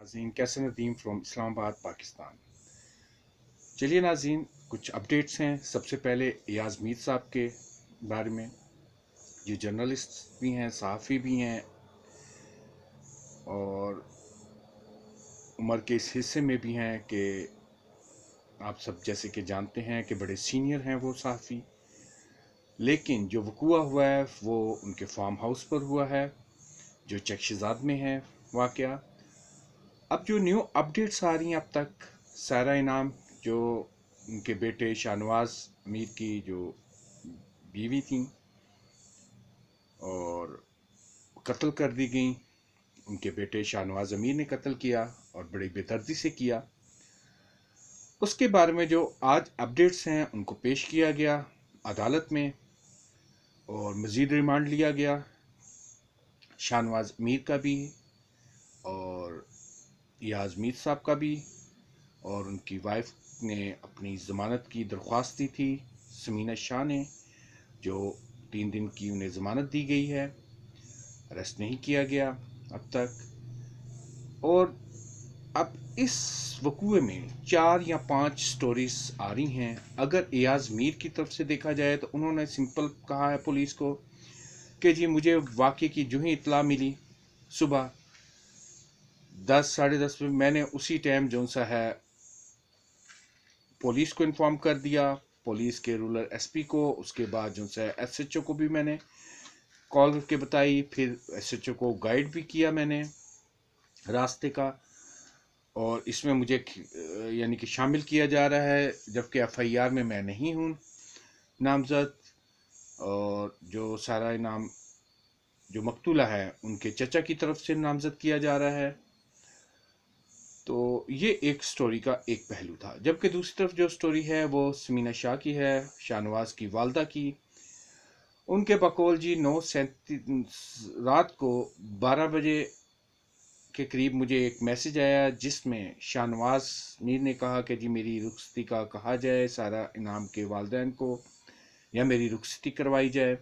नाज़रीन कैसे नदीम फ्रॉम इस्लामाबाद पाकिस्तान। चलिए नाज़रीन, कुछ अपडेट्स हैं। सबसे पहले एयाज मीर साहब के बारे में, जो जर्नलिस्ट भी हैं, सहाफ़ी भी हैं और उम्र के इस हिस्से में भी हैं कि आप सब जैसे कि जानते हैं कि बड़े सीनियर हैं वो सहाफ़ी। लेकिन जो वक़ूआ हुआ है वो उनके फार्म हाउस पर हुआ है, जो चकशिज़ाद में है वाक़या। अब जो न्यू अपडेट्स आ रही हैं अब तक, सायरा इनाम जो उनके बेटे शाहनवाज़ अमीर की जो बीवी थी और कत्ल कर दी गई, उनके बेटे शाहनवाज़ अमीर ने कत्ल किया और बड़ी बेदर्दी से किया। उसके बारे में जो आज अपडेट्स हैं उनको पेश किया गया अदालत में और मज़ीद रिमांड लिया गया शाहनवाज़ अमीर का भी और एयाज मीर साहब का भी। और उनकी वाइफ ने अपनी ज़मानत की दरख्वास्त दी थी, समीना शाह ने, जो 3 दिन की उन्हें ज़मानत दी गई है। अरेस्ट नहीं किया गया अब तक। और अब इस वकूए में 4 या 5 स्टोरीज आ रही हैं। अगर एयाज मीर की तरफ से देखा जाए तो उन्होंने सिंपल कहा है पुलिस को कि जी मुझे वाक़े की जो ही इत्तला मिली सुबह 10 साढ़े 10 में, मैंने उसी टाइम जो सा है पुलिस को इन्फॉर्म कर दिया, पुलिस के रूरल एसपी को। उसके बाद जो है एसएचओ को भी मैंने कॉल करके बताई, फिर एसएचओ को गाइड भी किया मैंने रास्ते का। और इसमें मुझे यानी कि शामिल किया जा रहा है, जबकि एफआईआर में मैं नहीं हूँ नामजद। और जो सारा इनाम जो मकतूला है उनके चचा की तरफ से नामजद किया जा रहा है। तो ये एक स्टोरी का एक पहलू था। जबकि दूसरी तरफ जो स्टोरी है वो समीना शाह की है, शाहनवाज की वालदा की। उनके बकौल जी 9:37 रात को 12 बजे के करीब मुझे एक मैसेज आया जिसमें शाहनवाज मीर ने कहा कि जी मेरी रुखसती का कहा जाए सारा इनाम के वालिदैन को, या मेरी रुखसती करवाई जाए।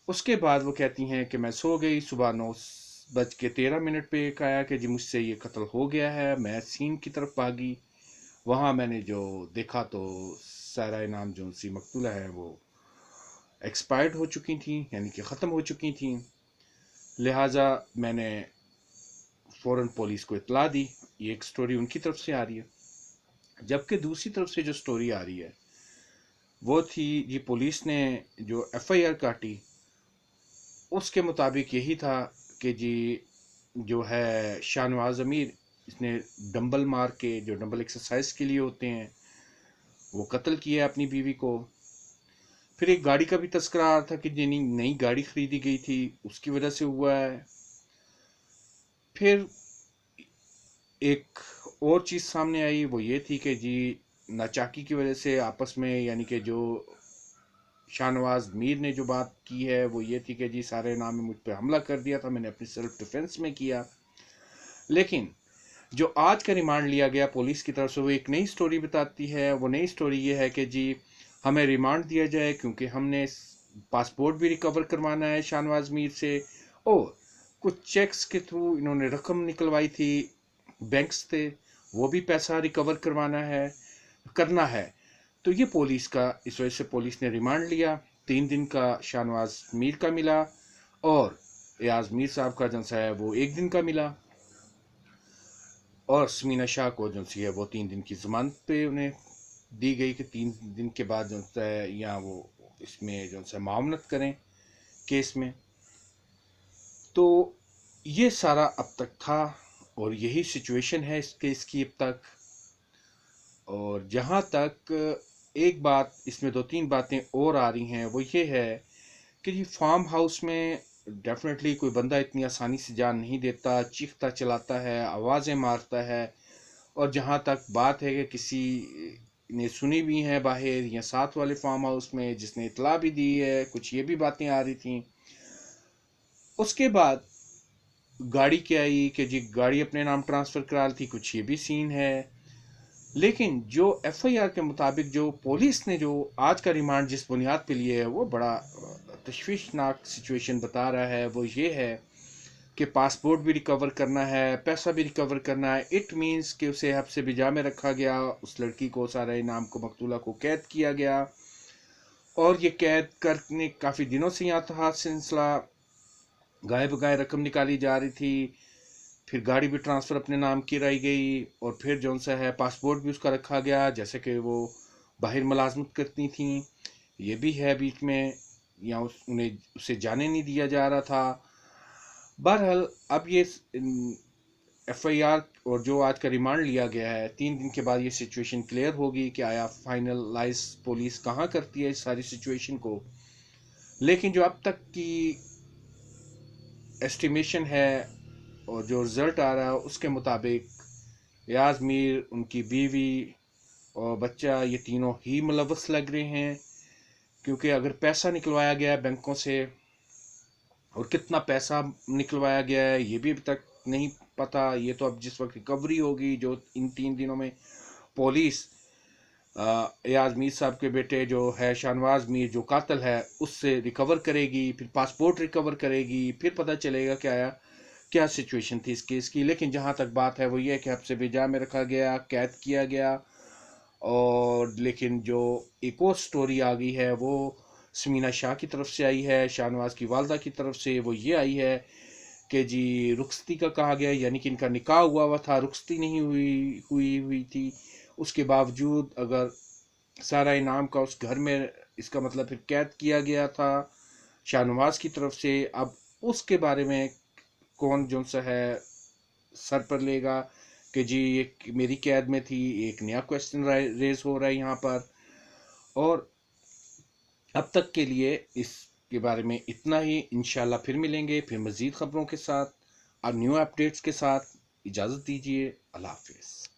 उसके बाद वो कहती हैं कि मैं सो गई। सुबह 9:13 पे एक आया कि जी मुझसे ये कत्ल हो गया है। मैं सीन की तरफ भागी, वहाँ मैंने जो देखा तो सारा इनाम जो सी मकतूला है वो एक्सपायर्ड हो चुकी थी, यानी कि ख़त्म हो चुकी थी। लिहाजा मैंने फ़ौरन पुलिस को इत्तला दी। ये एक स्टोरी उनकी तरफ से आ रही है। जबकि दूसरी तरफ से जो स्टोरी आ रही है वो थी जी पुलिस ने जो एफआईआर काटी उसके मुताबिक यही था कि जी जो है शाहनवाज अमीर, इसने डंबल मार के, जो डंबल एक्सरसाइज के लिए होते हैं, वो कत्ल किया अपनी बीवी को। फिर एक गाड़ी का भी तस्करा आ रहा था कि जिन्हें नई गाड़ी खरीदी गई थी उसकी वजह से हुआ है। फिर एक और चीज़ सामने आई, वो ये थी कि जी नाचाकी की वजह से आपस में, यानी कि जो शाहनवाज मीर ने जो बात की है वो ये थी कि जी सारे नाम ने मुझ पर हमला कर दिया था, मैंने अपनी सेल्फ डिफेंस में किया। लेकिन जो आज का रिमांड लिया गया पुलिस की तरफ से वो एक नई स्टोरी बताती है। वो नई स्टोरी ये है कि जी हमें रिमांड दिया जाए क्योंकि हमने पासपोर्ट भी रिकवर करवाना है शाहनवाज मीर से, और कुछ चेक्स के थ्रू इन्होंने रकम निकलवाई थी बैंक्स से, वो भी पैसा रिकवर करना है। तो ये पुलिस का, इस वजह से पुलिस ने रिमांड लिया। 3 दिन का शाहनवाज मीर का मिला और एयाज मीर साहब का जो है वो 1 दिन का मिला। और समीना शाह को जो है वो 3 दिन की ज़मानत पे उन्हें दी गई कि 3 दिन के बाद जो है या वो इसमें जो है मामलत करें केस में। तो ये सारा अब तक था और यही सिचुएशन है इस केस की अब तक। और जहाँ तक एक बात, इसमें 2-3 बातें और आ रही हैं, वो ये है कि जी फार्म हाउस में डेफिनेटली कोई बंदा इतनी आसानी से जान नहीं देता, चीखता चलाता है, आवाज़ें मारता है। और जहाँ तक बात है कि किसी ने सुनी भी है बाहर या साथ वाले फार्म हाउस में जिसने इतला भी दी है, कुछ ये भी बातें आ रही थी। उसके बाद गाड़ी क्या आई कि जी गाड़ी अपने नाम ट्रांसफ़र करा ली थी, कुछ ये भी सीन है। लेकिन जो एफआईआर के मुताबिक जो पुलिस ने जो आज का रिमांड जिस बुनियाद पे लिए है वो बड़ा तशवीशनाक सिचुएशन बता रहा है। वो ये है کہ پاسپورٹ بھی ریکور کرنا ہے، پیسہ بھی ریکور کرنا ہے. اٹ مینس کہ اسے حبس بجا میں رکھا گیا. اس لڑکی کو، سارہ انعام کو، مقتولہ کو قید کیا گیا، اور یہ قید کرنے کافی دنوں سے یہاں تھا سلسلہ. گائے بگائے رقم نکالی جا رہی تھی، پھر گاڑی بھی ٹرانسفر اپنے نام کی رائی گئی، اور پھر جو سا ہے پاسپورٹ بھی اس کا رکھا گیا، جیسے کہ وہ باہر ملازمت کرتی تھیں. یہ بھی ہے بیچ میں، یا انہیں اسے جانے نہیں دیا جا رہا تھا. بہرحال اب یہ ایف آئی آر اور جو آج کا ریمانڈ لیا گیا ہے، 3 دن کے بعد یہ سچویشن کلیئر ہوگی کہ آیا فائنلائز پولیس کہاں کرتی ہے اس ساری سچویشن کو. لیکن جو اب تک کی ایسٹیمیشن ہے اور جو رزلٹ آ رہا ہے اس کے مطابق ایاز میر، ان کی بیوی اور بچہ، یہ تینوں ہی ملوث لگ رہے ہیں. کیونکہ اگر پیسہ نکلوایا گیا ہے بینکوں سے، اور کتنا پیسہ نکلوایا گیا ہے یہ بھی ابھی تک نہیں پتا. یہ تو اب جس وقت ریکوری ہوگی، جو ان 3 دنوں میں پولیس ایاز میر صاحب کے بیٹے جو ہے شاہنواز میر، جو قاتل ہے، اس سے ریکور کرے گی، پھر پاسپورٹ ریکور کرے گی، پھر پتہ چلے گا کیا سچویشن تھی اس کیس کی. لیکن جہاں تک بات ہے وہ یہ ہے کہ حبس بجا میں رکھا گیا، قید کیا گیا. اور لیکن جو ایک اور سٹوری آ گئی ہے وہ سمینا شاہ کی طرف سے آئی ہے، شاہنواز کی والدہ کی طرف سے. وہ یہ آئی ہے کہ جی رخصتی کا کہا گیا، یعنی کہ ان کا نکاح ہوا تھا، رخصتی نہیں ہوئی تھی. اس کے باوجود اگر سارہ انعام کا اس گھر میں، اس کا مطلب پھر قید کیا گیا تھا شاہنواز کی طرف سے. اب اس کے بارے میں کون جو سا ہے سر پر لے گا کہ جی یہ میری قید میں تھی. ایک نیا کویسچن ریز ہو رہا ہے یہاں پر. اور اب تک کے لیے اس کے بارے میں اتنا ہی. انشاءاللہ پھر ملیں گے، پھر مزید خبروں کے ساتھ اور نیو اپڈیٹس کے ساتھ. اجازت دیجیے، اللہ حافظ.